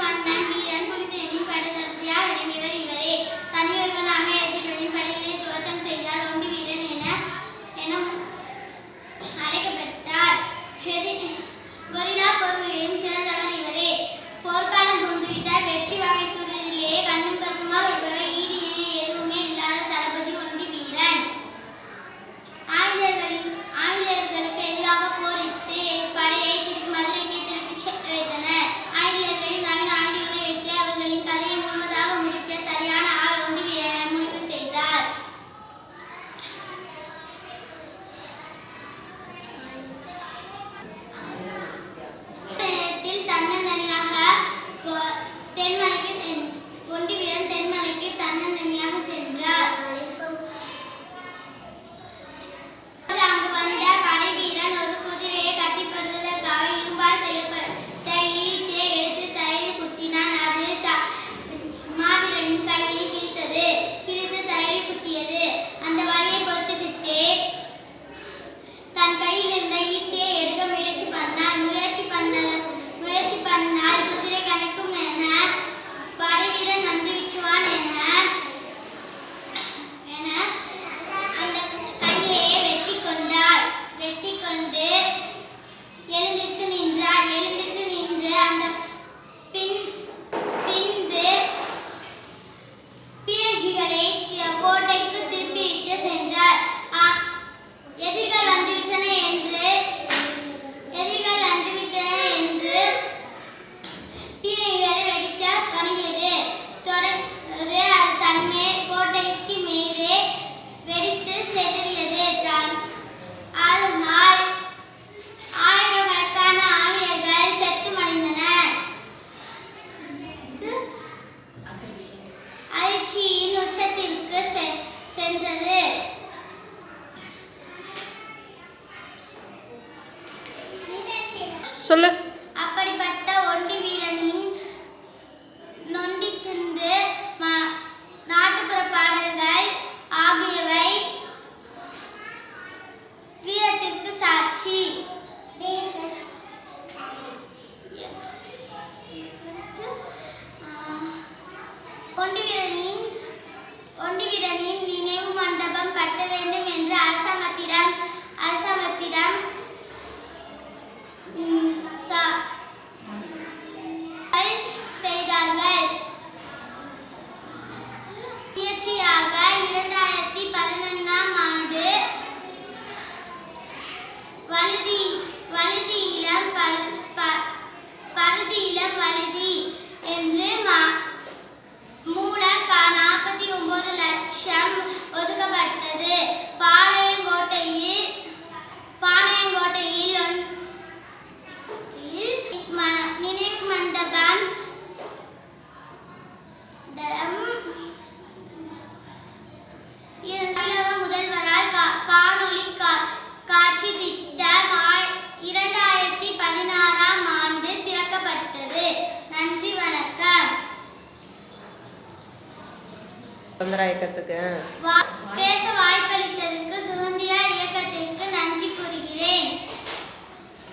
மன்னன் வீரன் புலித்தேனின் படைத்தளபதியாக விளங்கியவர் இவரே. தனியொருவனாக எதிரிகளின் படைகளை துவம்சம் செய்தார். ஒண்டி வீரன் என அழைக்கப்பட்டார். கொரில்லா போர்களிலும் சிறந்தவர் இவரே. போர்க்காலம் புகுந்துவிட்டால் வெற்றி வகை சூடுவதிலேயே கண்ணும் கருத்துமாக இருப்பவர். ஈடு இணை எதுவுமே இல்லாத தளபதி ஒண்டி வீரன். ஆங்கிலேயர்களுக்கு எதிராக போரிட்டு படையை மதுரைக்கு திருப்பி வைத்தனர். ஆங்கிலேயர்களின் நவீன ஆயுதங்களை வைத்து அவர்களின் கதையை முழுவதாக முடிக்க சரியான ஆள் ஒண்டி வீரன் முடிவு செய்தார். நேரத்தில் தன்னந்தனியாக ஒண்டி வீரன் தென்மலைக்கு தன்னந்தனியாக சென்றார். அங்கு வந்த படை வீரன் ஒரு குதிரையை கட்டிப்படுவதற்காக இரும்பால் செய்யப்பட்ட ஈட்டை எடுத்து தரையில் குத்தினான். அது மாவீரனின் கையில் கிழித்து தரையில் குத்தியது. அந்த வலியை பொறுத்துக்கிட்டே தன் கையில் இருந்த ஈட்டையை எடுக்க முயற்சி பண்ணார். முயற்சி பண்ணால் குதிரை கணக்கும் என படை வீரன் வந்து விற்றுவான் என அந்த கையை வெட்டி கொண்டு எழுந்திருத்து நின்றார். எழுந்திருத்து நின்று அந்த பின்பு பீரங்கிகளை கோட்டைக்கு திருப்பிவிட்டு சென்றார். எதிரிகள் வந்துவிட்டன என்று பீரங்கிகளை வெடிக்க தொடங்கியது. அது கோட்டைக்கு மீது வெடித்து செதறியது. அதனால் ஆயிரக்கணக்கான ஆங்கிலேயர்கள் செத்து மடிந்தனர். அதிர்ச்சியின் உச்சத்திற்கு சென்றது. சொல்லு. அப்படிப்பட்ட ஒண்டி வீரனின் நொண்டி சிந்து, நாட்டுப்புற பாடல்கள் ஆகியவை வீரத்திற்கு சாட்சி. ஒண்டி வீரனின் நினைவு மண்டபம் கட்ட வேண்டும் என்று அரசாங்கத்திடம் செய்தார்கள். முயற்சியாக 2011ஆம் ஆண்டு வழுதி இளம் வழுதி என்று மூலம் 49 லட்சம் ஒதுக்கப்பட்டது. பாளையங்கோட்டையில் நினைவு மண்டபம் முதல்வரால் காணொளி காட்சி திட்டம் 2016ஆம் ஆண்டு திறக்கப்பட்டது. நன்றி, வணக்கம். சுதந்திர இயக்கத்துக்கு பேச